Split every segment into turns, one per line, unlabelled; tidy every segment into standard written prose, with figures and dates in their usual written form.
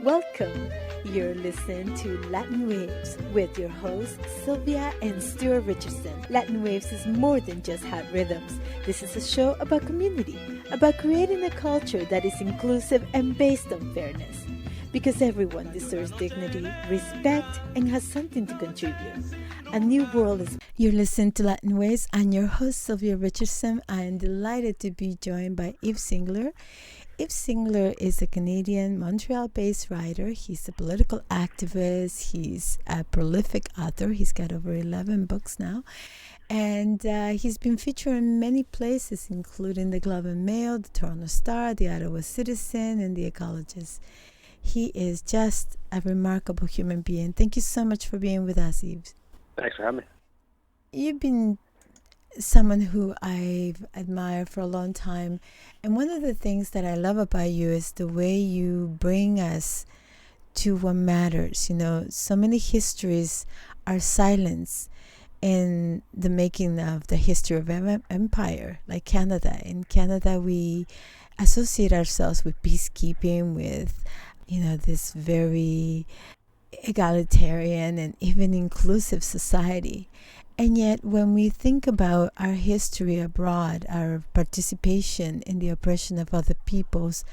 Welcome. You're listening to Latin Waves with your hosts Sylvia and Stuart Richardson. Latin Waves is more than just hot rhythms. This is a show about community, about creating a culture that is inclusive and based on fairness. Because everyone deserves dignity, respect, and has something to contribute. A new world is... You're listening to Latin Waves. I'm your host, Sylvia Richardson. I am delighted to be joined by Yves Engler. Yves Engler is a Canadian, Montreal-based writer. He's a political activist. He's a prolific author. He's got over 11 books now. And he's been featured in many places, including the Globe and Mail, the Toronto Star, the Ottawa Citizen, and the Ecologist. He is just a remarkable human being. Thank you so much for being with us, Yves.
Thanks for having me.
You've been someone who I've admired for a long time. And one of the things that I love about you is the way you bring us to what matters. You know, so many histories are silenced in the making of the history of empire, like Canada. In Canada, we associate ourselves with peacekeeping, with, you know, this very egalitarian and even inclusive society. And yet, when we think about our history abroad, our participation in the oppression of other peoples,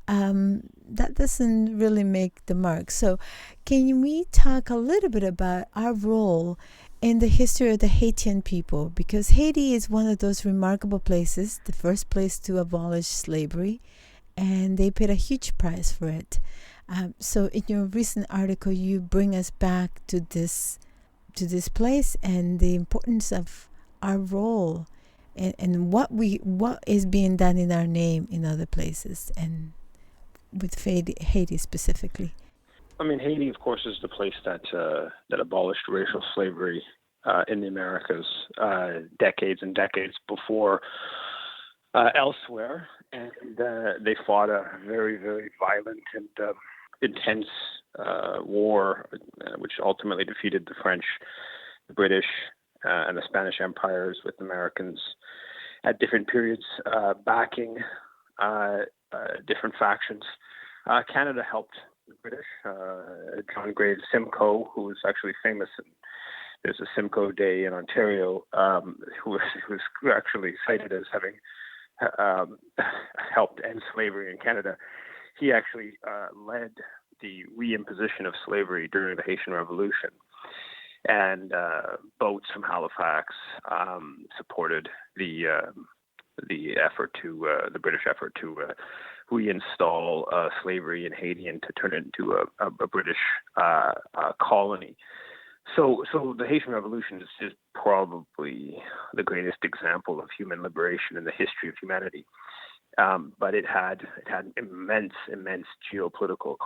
that doesn't really make the mark. So can we talk a little bit about our role in the history of the Haitian people? Because Haiti is one of those remarkable places, the first place to abolish slavery, and they paid a huge price for it. So in your recent article, you bring us back to this place and the importance of our role and what is being done in our name in other places and with Haiti specifically.
I mean, Haiti, of course, is the place that abolished racial slavery in the Americas decades and decades before elsewhere, and they fought a very, very violent and intense war, which ultimately defeated the French, the British, and the Spanish empires, with Americans at different periods backing different factions. Canada helped the British. John Graves Simcoe, who was actually famous, and there's a Simcoe Day in Ontario, who was actually cited as having helped end slavery in Canada. He actually led the reimposition of slavery during the Haitian Revolution, and boats from Halifax supported the effort to the British effort to reinstall slavery in Haiti and to turn it into a British colony. So the Haitian Revolution is probably the greatest example of human liberation in the history of humanity. But it had immense geopolitical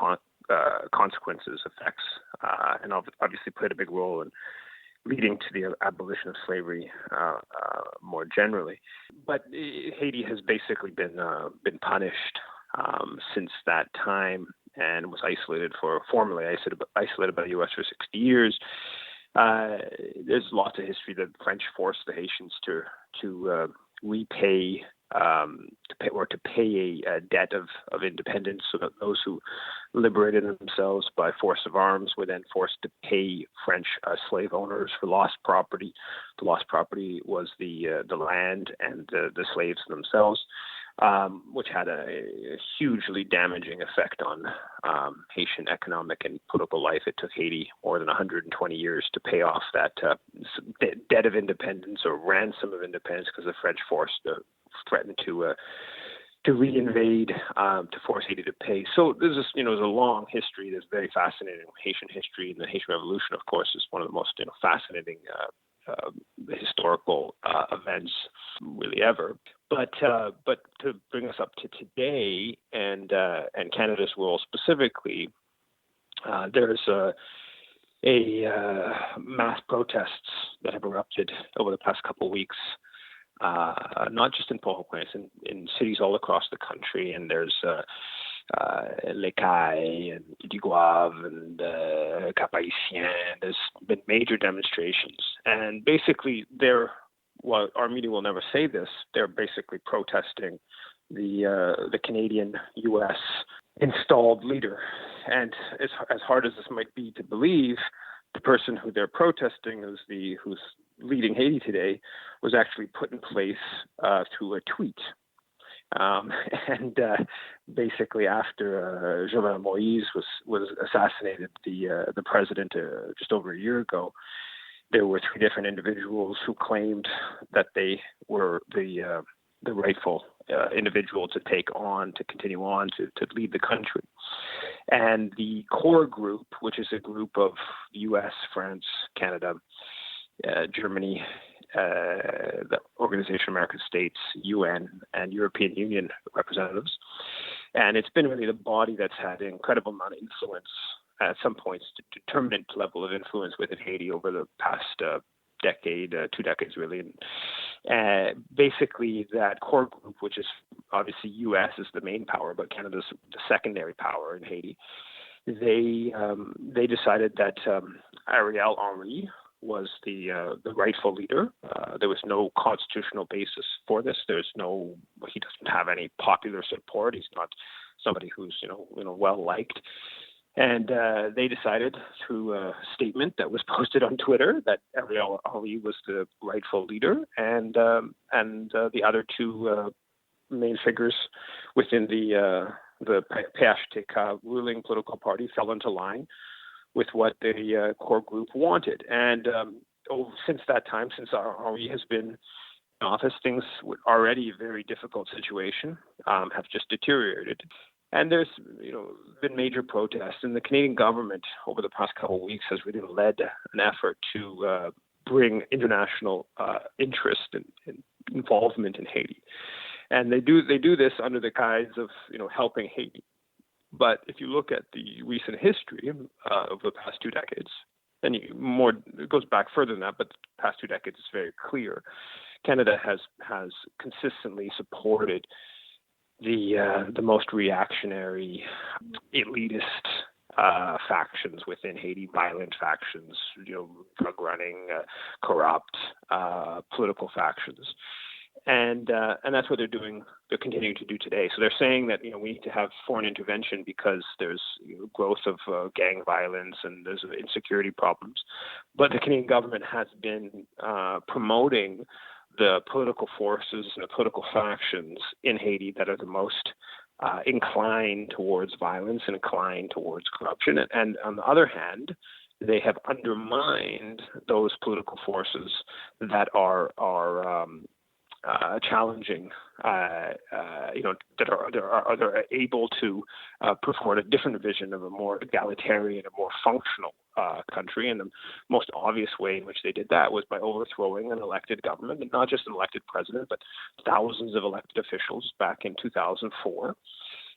consequences, effects, and obviously played a big role in leading to the abolition of slavery more generally. But Haiti has basically been punished since that time and was formerly isolated by the U.S. for 60 years. There's lots of history that the French forced the Haitians to repay. To pay a debt of independence, so that those who liberated themselves by force of arms were then forced to pay French slave owners for lost property. The lost property was the land and the slaves themselves, which had a hugely damaging effect on Haitian economic and political life. It took Haiti more than 120 years to pay off that debt of independence, or ransom of independence, because the French threatened to reinvade, to force Haiti to pay. So there's a long history that's very fascinating. Haitian history, and the Haitian Revolution, of course, is one of the most fascinating historical events really ever. But to bring us up to today and Canada's role specifically, there's mass protests that have erupted over the past couple of weeks. Not just in Port-au-Prince, in cities all across the country, and there's Les Cailles and Digouave and Cap-Haïtien. There's been major demonstrations, and basically well, our media will never say this, they're basically protesting the Canadian-U.S. installed leader. And as hard as this might be to believe, the person who they're protesting, who's leading Haiti today, was actually put in place through a tweet. And basically, after Jovenel Moïse was assassinated, the president, just over a year ago, there were three different individuals who claimed that they were the rightful individual to continue on to lead the country. And the core group, which is a group of U.S., France, Canada, Germany, the Organization of American States, UN, and European Union representatives. And it's been really the body that's had an incredible amount of influence, at some points, determinant level of influence within Haiti over the past decade, 2 decades really. And basically that core group, which is obviously U.S. is the main power, but Canada's the secondary power in Haiti, they decided that Ariel Henry was the rightful leader. There was no constitutional basis for this. He doesn't have any popular support. He's not somebody who's well liked. And they decided through a statement that was posted on Twitter that Ariel Henry was the rightful leader, and the other two main figures within the PHTK ruling political party fell into line with what the core group wanted. And since that time, since Henry has been in office, things were already a very difficult situation, have just deteriorated. And there's been major protests, and the Canadian government over the past couple of weeks has really led an effort to bring international interest and involvement in Haiti. And they do this under the guise of helping Haiti. But if you look at the recent history of the past 2 decades, and it goes back further than that, but the past 2 decades is very clear. Canada has consistently supported the most reactionary, elitist factions within Haiti, violent factions, drug running, corrupt political factions. And that's what they're doing. They're continuing to do today. So they're saying that we need to have foreign intervention because there's growth of gang violence and there's insecurity problems. But the Canadian government has been promoting the political forces and the political factions in Haiti that are the most inclined towards violence and inclined towards corruption. And on the other hand, they have undermined those political forces that are challenging, that are able to put forward a different vision of a more egalitarian, a more functional country. And the most obvious way in which they did that was by overthrowing an elected government, and not just an elected president, but thousands of elected officials back in 2004,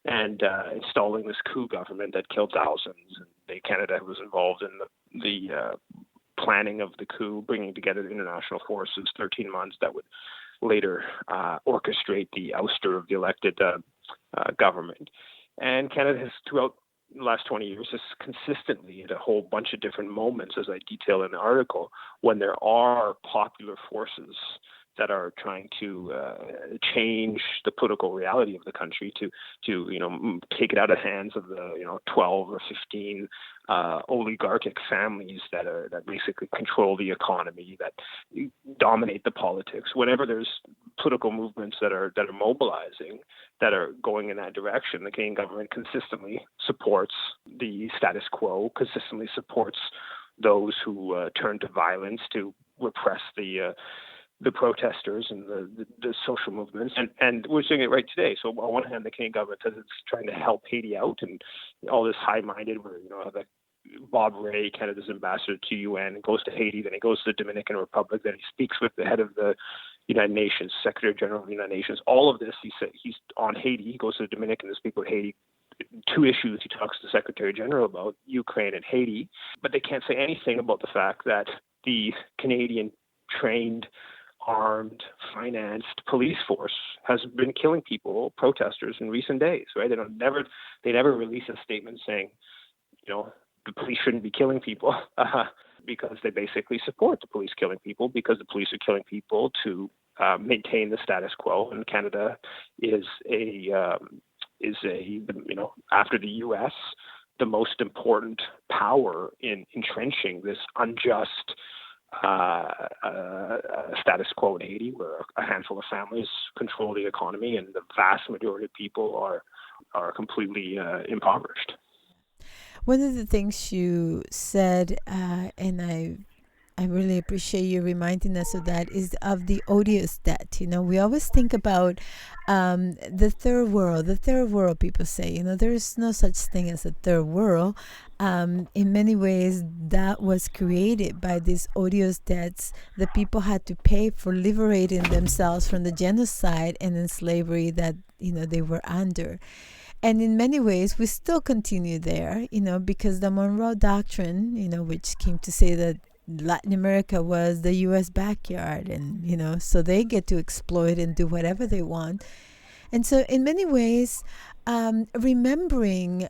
and installing this coup government that killed thousands. And Canada was involved in the planning of the coup, bringing together the international forces, 13 months that would later orchestrate the ouster of the elected government. And Canada has, throughout the last 20 years, has consistently, at a whole bunch of different moments, as I detail in the article, when there are popular forces that are trying to change the political reality of the country, to take it out of the hands of the 12 or 15 oligarchic families that basically control the economy, that dominate the politics. Whenever there's political movements that are mobilizing, that are going in that direction, the Canadian government consistently supports the status quo, consistently supports those who turn to violence to repress the protesters and the social movements, and we're seeing it right today. So on one hand, the Canadian government says it's trying to help Haiti out, and all this high-minded, where like Bob Ray, Canada's ambassador to UN, goes to Haiti, then he goes to the Dominican Republic, then he speaks with the head of the United Nations, Secretary General of the United Nations. All of this, he said, he's on Haiti. He goes to the Dominican to speak with Haiti. 2 issues he talks to the Secretary General about, Ukraine and Haiti, but they can't say anything about the fact that the Canadian trained, armed, financed police force has been killing people, protesters, in recent days. Right? They never release a statement saying, the police shouldn't be killing people, because they basically support the police killing people, because the police are killing people to maintain the status quo. And Canada is a after the U.S., the most important power in entrenching this unjust status quo in Haiti, where a handful of families control the economy and the vast majority of people are completely impoverished.
One of the things you said, and I really appreciate you reminding us of that, is of the odious debt. We always think about the third world. The third world, people say, there is no such thing as a third world. In many ways, that was created by these odious debts that people had to pay for liberating themselves from the genocide and then slavery that they were under. And in many ways, we still continue there, because the Monroe Doctrine, which came to say that Latin America was the U.S. backyard, and so they get to exploit and do whatever they want. And so, in many ways, remembering,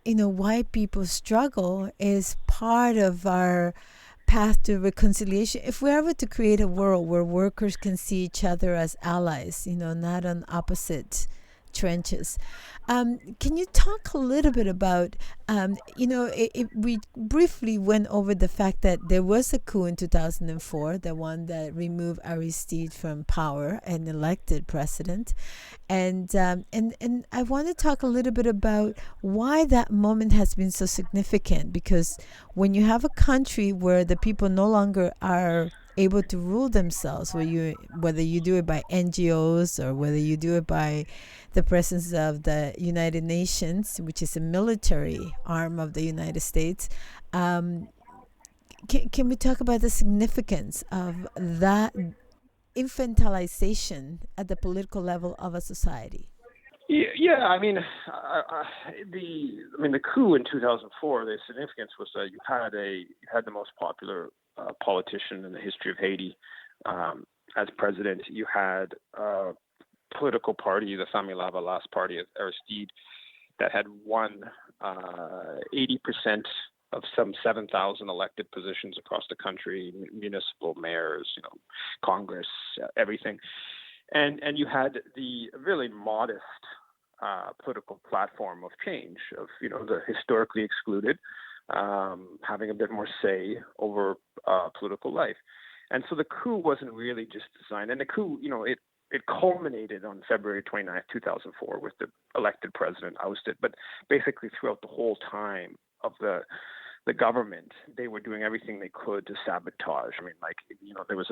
why people struggle is part of our path to reconciliation. If we're ever to create a world where workers can see each other as allies, not on opposite trenches. Can you talk a little bit about, we briefly went over the fact that there was a coup in 2004, the one that removed Aristide from power and elected president. And I want to talk a little bit about why that moment has been so significant, because when you have a country where the people no longer are able to rule themselves, whether you do it by NGOs or whether you do it by the presence of the United Nations, which is a military arm of the United States, can we talk about the significance of that infantilization at the political level of a society?
Yeah, the coup in 2004. The significance was that you had the most popular politician in the history of Haiti as president. You had a political party, the Famille Lavalas party of Aristide, that had won 80% of some 7,000 elected positions across the country, municipal mayors, Congress, everything. And you had the really modest political platform of change, of the historically excluded having a bit more say over political life. And so the coup wasn't really just designed, and the coup, it culminated on February 29th, 2004 with the elected president ousted. But basically throughout the whole time of the government, they were doing everything they could to sabotage. There was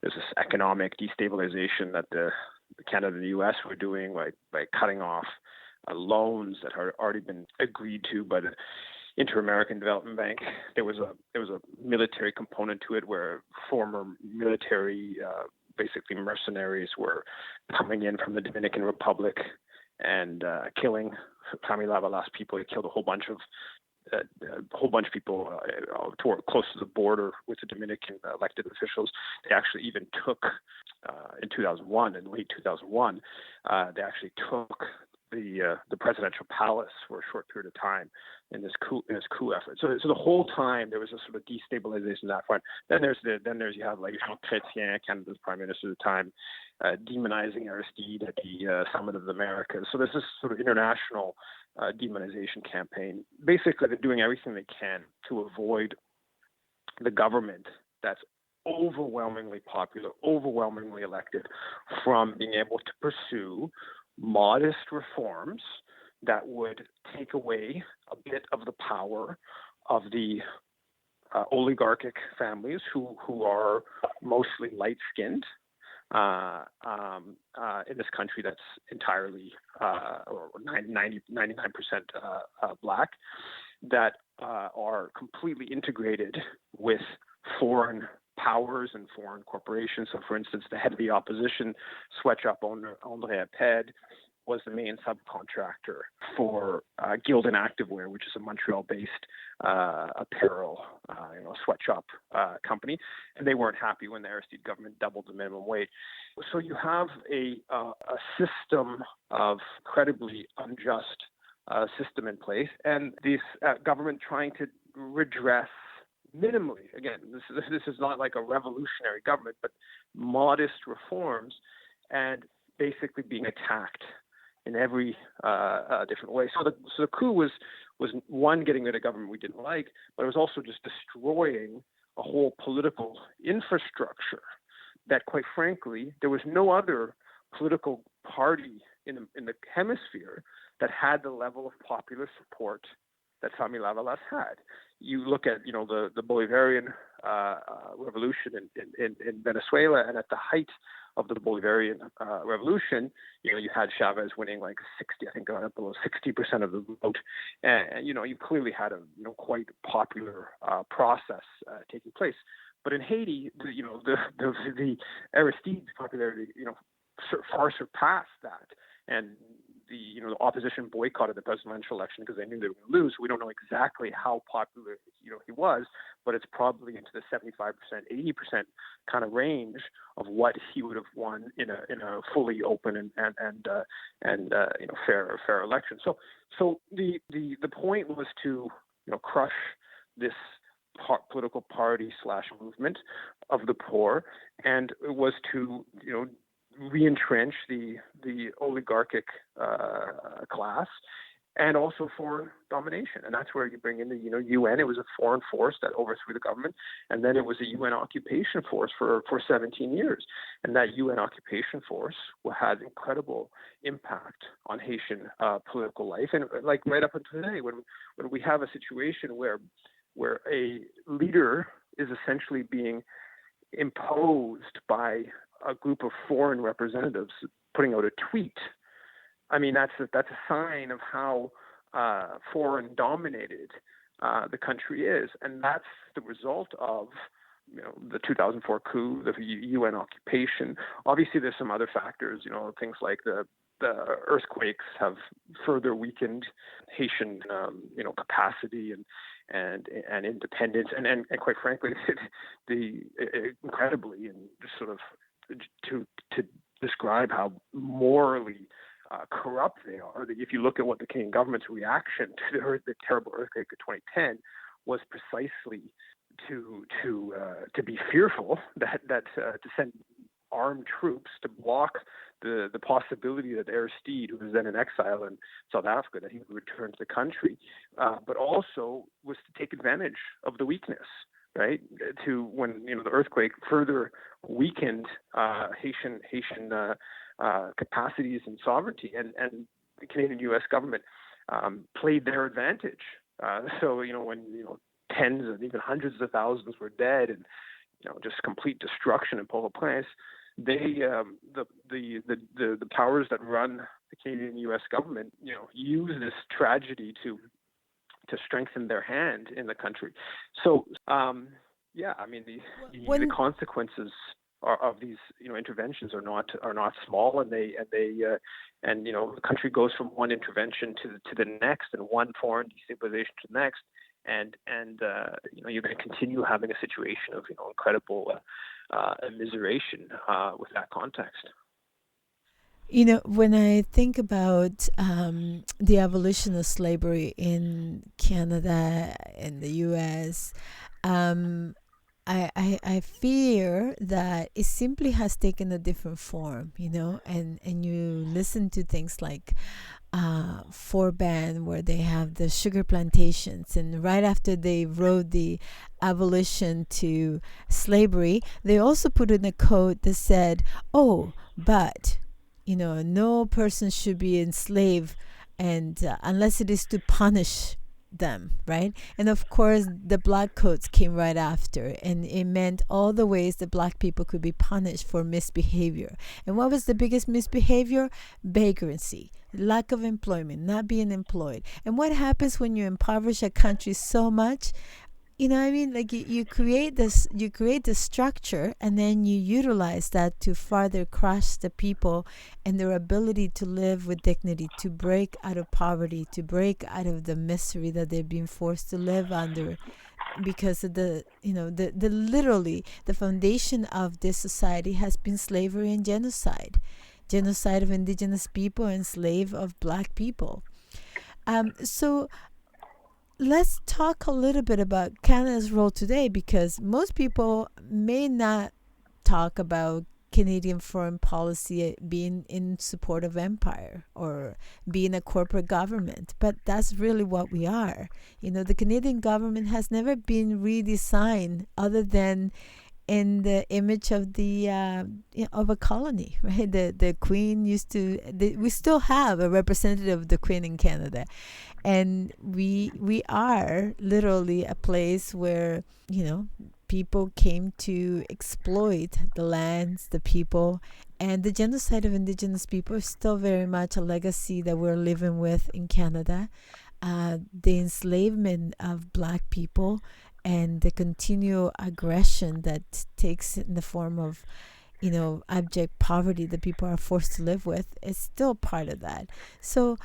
this economic destabilization that the Canada and the U.S. were doing by cutting off loans that had already been agreed to by the Inter-American Development Bank. There was a military component to it where former military, basically mercenaries, were coming in from the Dominican Republic and killing Famille Lavalas people. They killed a whole bunch of people close to the border with the Dominican elected officials. They actually even took in 2001, in late 2001, they actually took the presidential palace for a short period of time in this coup effort. So the whole time there was a sort of destabilization on that front. Then you have like Jean Chrétien, Canada's prime minister at the time, demonizing Aristide at the Summit of the Americas. So there's this sort of international demonization campaign. Basically, they're doing everything they can to avoid the government that's overwhelmingly popular, overwhelmingly elected, from being able to pursue modest reforms that would take away a bit of the power of the oligarchic families who are mostly light-skinned in this country that's entirely or 99% black, that are completely integrated with foreign powers and foreign corporations. So, for instance, the head of the opposition, Sweatshop owner André Aped, was the main subcontractor for Gildan Activewear, which is a Montreal-based apparel, sweatshop company, and they weren't happy when the Aristide government doubled the minimum wage. So you have a system of incredibly unjust system in place, and this government trying to redress minimally. Again, this is not like a revolutionary government, but modest reforms, and basically being attacked in every different way. So the coup was one, getting rid of government we didn't like, but it was also just destroying a whole political infrastructure that, quite frankly, there was no other political party in the hemisphere that had the level of popular support that Sami Lavalas had. You look at the Bolivarian revolution in Venezuela, and at the height of the Bolivarian revolution, you had Chavez winning like 60, I think, got up below 60% of the vote, and you clearly had a quite popular process taking place. But in Haiti, the Aristide's popularity, far surpassed that, and the opposition boycotted the presidential election because they knew they were going to lose. We don't know exactly how popular he was, but it's probably into the 75%, 80% kind of range of what he would have won in a fully open and fair election. So the point was to crush this political party / movement of the poor, and it was to re-entrench the oligarchic class, and also foreign domination. And that's where you bring in the UN. It was a foreign force that overthrew the government, and then it was a UN occupation force for 17 years. And that UN occupation force had incredible impact on Haitian political life, and like right up until today, when we have a situation where a leader is essentially being imposed by a group of foreign representatives putting out a tweet. I mean, that's a sign of how foreign dominated the country is, and that's the result of the 2004 coup, the UN occupation. Obviously, there's some other factors. Things like the earthquakes have further weakened Haitian capacity and independence, and quite frankly, incredibly, and just sort of to describe how morally corrupt they are. If you look at what the Canadian government's reaction to the terrible earthquake of 2010 was, precisely to be fearful that to send armed troops to block the possibility that Aristide, who was then in exile in South Africa, that he would return to the country, but also was to take advantage of the weakness. Right, to when the earthquake further weakened Haitian capacities and sovereignty, and the Canadian U.S. government played their advantage. So when tens and even hundreds of thousands were dead, and just complete destruction in Port-au-Prince, they the powers that run the Canadian U.S. government use this tragedy to strengthen their hand in the country. So, I mean, the consequences of these interventions are not small, and the country goes from one intervention to the next, and one foreign destabilization to the next, and you're going to continue having a situation of incredible immiseration with that context.
When I think about the abolition of slavery in Canada and the U.S., I fear that it simply has taken a different form, and you listen to things like Forban, where they have the sugar plantations, and right after they wrote the abolition to slavery, they also put in a code that said, oh, but no person should be enslaved, and unless it is to punish them, right? And of course, the black codes came right after, and it meant all the ways that black people could be punished for misbehavior. And what was the biggest misbehavior? Vagrancy, lack of employment, not being employed. And what happens when you impoverish a country so much? Like you create this structure, and then you utilize that to further crush the people and their ability to live with dignity, to break out of poverty, to break out of the misery that they've been forced to live under, because of the literally the foundation of this society has been slavery and genocide of indigenous people and slave of black people. So let's talk a little bit about Canada's role today, because most people may not talk about Canadian foreign policy being in support of empire or being a corporate government, but that's really what we are. The Canadian government has never been redesigned other than in the image of the of a colony, right? The Queen used to. We still have a representative of the Queen in Canada, and we are literally a place where people came to exploit the lands, the people, and the genocide of Indigenous people is still very much a legacy that we're living with in Canada. The enslavement of Black people and the continual aggression that takes in the form of abject poverty that people are forced to live with is still part of that. So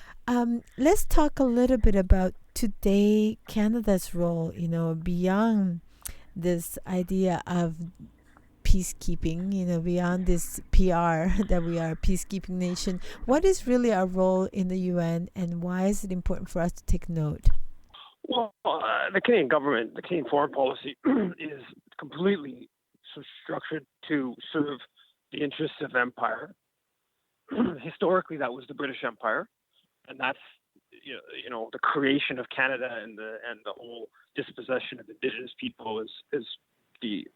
let's talk a little bit about today Canada's role, beyond this idea of peacekeeping, beyond this PR that we are a peacekeeping nation. What is really our role in the UN, and why is it important for us to take note?
Well, the Canadian government, the Canadian foreign policy is completely structured to serve the interests of empire. Historically, that was the British Empire, and that's the creation of Canada and the whole dispossession of Indigenous people is the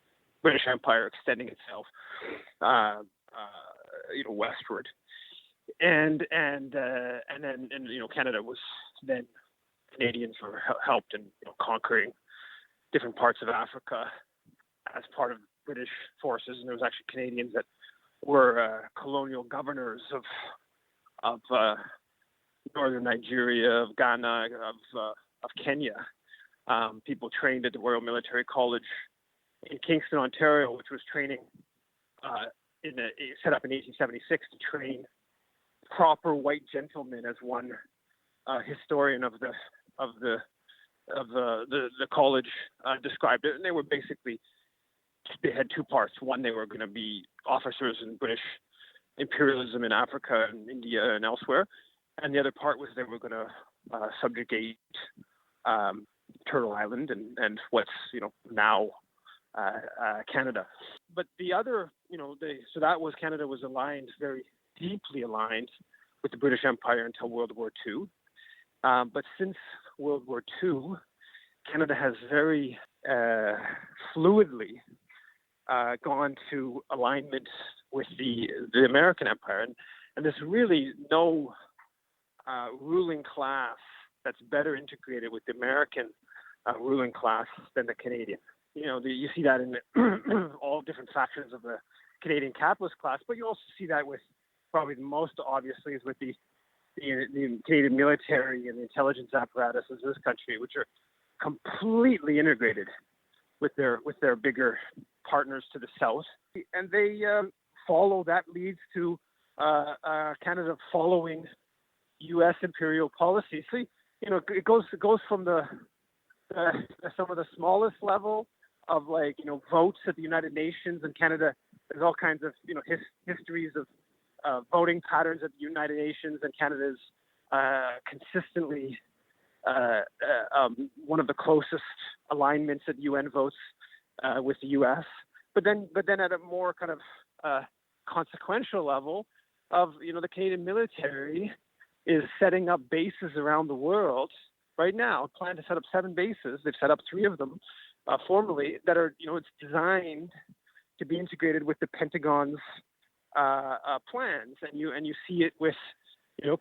British Empire extending itself westward, and then Canada was then Canadians were helped in conquering different parts of Africa as part of British forces, and there was actually Canadians that were colonial governors of northern Nigeria, of Ghana, of Kenya. People trained at the Royal Military College in Kingston, Ontario, which was training set up in 1876 to train proper white gentlemen, as one historian of the college described it. And they were basically, they had two parts. One, they were going to be officers in British imperialism in Africa and India and elsewhere, and the other part was they were going to subjugate Turtle Island and what's now Canada. But the other, so that was Canada was aligned, very deeply aligned with the British Empire until World War II. But since World War II, Canada has very fluidly gone to alignment with the American Empire, and there's really no ruling class that's better integrated with the American ruling class than the Canadian. You see that in all different factions of the Canadian capitalist class, but you also see that with probably the most obviously is with the Canadian military and the intelligence apparatuses of this country, which are completely integrated with their bigger partners to the south, and they follow. That leads to Canada following U.S. imperial policy. So it goes from the some of the smallest level of votes at the United Nations, and Canada. There's all kinds of histories of voting patterns at the United Nations, and Canada's consistently one of the closest alignments at UN votes with the U.S. But then at a more kind of consequential level of the Canadian military is setting up bases around the world right now. Plan to set up 7 bases. They've set up 3 of them formally that are it's designed to be integrated with the Pentagon's plans, and you see it with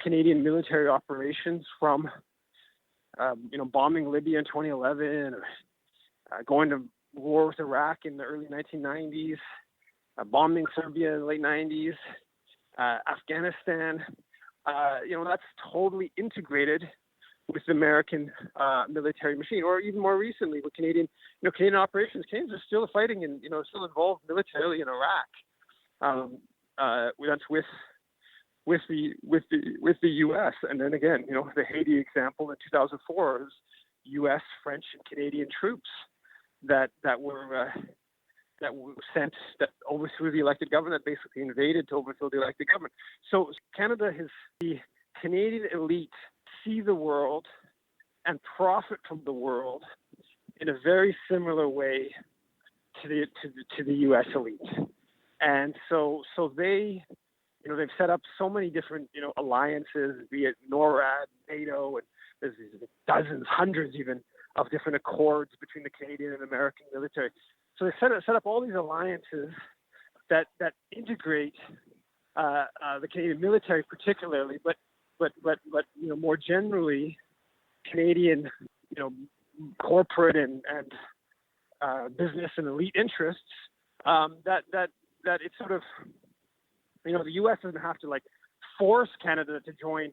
Canadian military operations from bombing Libya in 2011, or going to war with Iraq in the early 1990s, bombing Serbia in the late 90s, Afghanistan. That's totally integrated with the American military machine, or even more recently with Canadian operations. Canadians are still fighting and still involved militarily in Iraq. That's with the U.S. And then again, the Haiti example in 2004 is U.S., French, and Canadian troops that were sent, that overthrew the elected government, that basically invaded to overthrow the elected government. So Canada has, the Canadian elite see the world and profit from the world in a very similar way to the U.S. elite. And so they, they've set up so many different, alliances, be it NORAD, NATO, and there's dozens, hundreds even of different accords between the Canadian and American military. So they set up all these alliances that integrate the Canadian military, particularly, but more generally, Canadian, corporate and business and elite interests. That it's sort of, the U.S. doesn't have to force Canada to join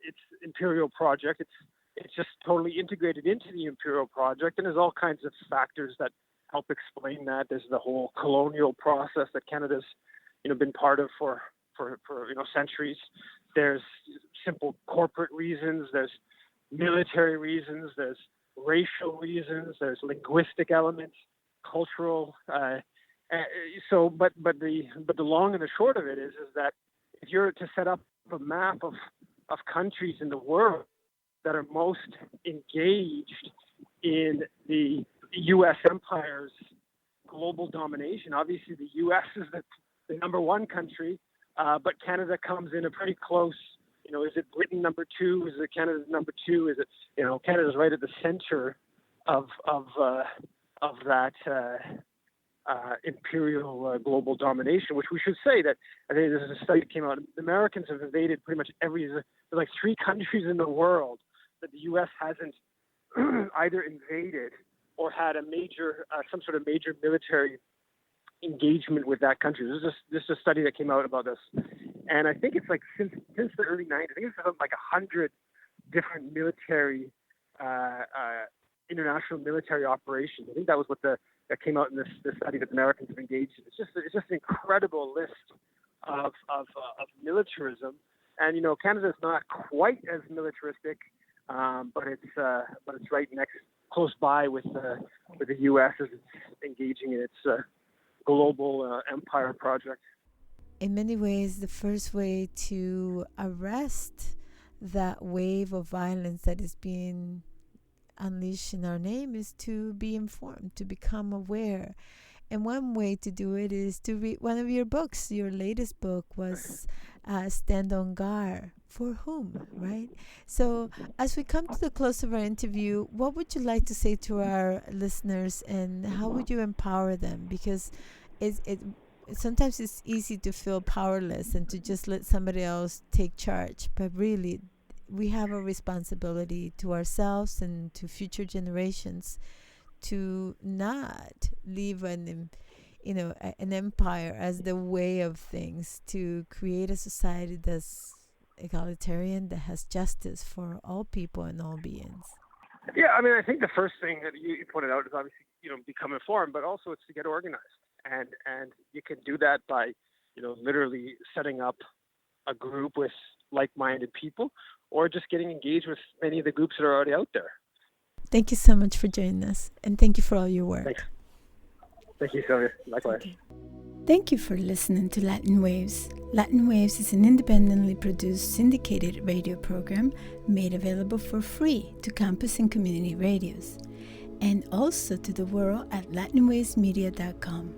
its imperial project. It's just totally integrated into the imperial project, and there's all kinds of factors that help explain that. There's the whole colonial process that Canada's been part of for centuries. There's simple corporate reasons. There's military reasons. There's racial reasons. There's linguistic elements, cultural. But the long and the short of it is that if you're to set up a map of countries in the world that are most engaged in the U.S. empire's global domination, obviously the U.S. is the number one country, but Canada comes in a pretty close. Is it Britain number two? Is it Canada number two? Is it Canada's right at the center of that imperial global domination? Which we should say that I think there's a study that came out. The Americans have invaded pretty much there's 3 countries in the world that the U.S. hasn't either invaded or had some sort of major military engagement with that country. This is a study that came out about this, and I think it's since the early 90s. I think it's 100 different military, international military operations. I think that was what that came out in this study that the Americans have engaged in. It's just an incredible list of militarism, and Canada's not quite as militaristic, but it's right close by with the U.S. as it's engaging in its global empire project.
In many ways, the first way to arrest that wave of violence that is being unleashed in our name is to be informed, to become aware. And one way to do it is to read one of your books. Your latest book was Stand on Guard. For whom, right? So as we come to the close of our interview, what would you like to say to our listeners, and how would you empower them? Because sometimes it's easy to feel powerless and to just let somebody else take charge. But really, we have a responsibility to ourselves and to future generations to not leave an empire as the way of things, to create a society that's egalitarian, that has justice for all people and all beings.
Yeah, I mean, I think the first thing that you pointed out is obviously, become informed, but also it's to get organized. And you can do that by, literally setting up a group with like-minded people, or just getting engaged with many of the groups that are already out there.
Thank you so much for joining us, and thank you for all your work.
Thanks. Thank you, Sylvia. Likewise.
Thank you for listening to Latin Waves. Latin Waves is an independently produced syndicated radio program made available for free to campus and community radios, and also to the world at latinwavesmedia.com.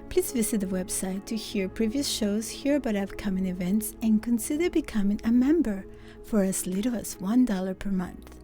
Please visit the website to hear previous shows, hear about upcoming events, and consider becoming a member for as little as $1 per month.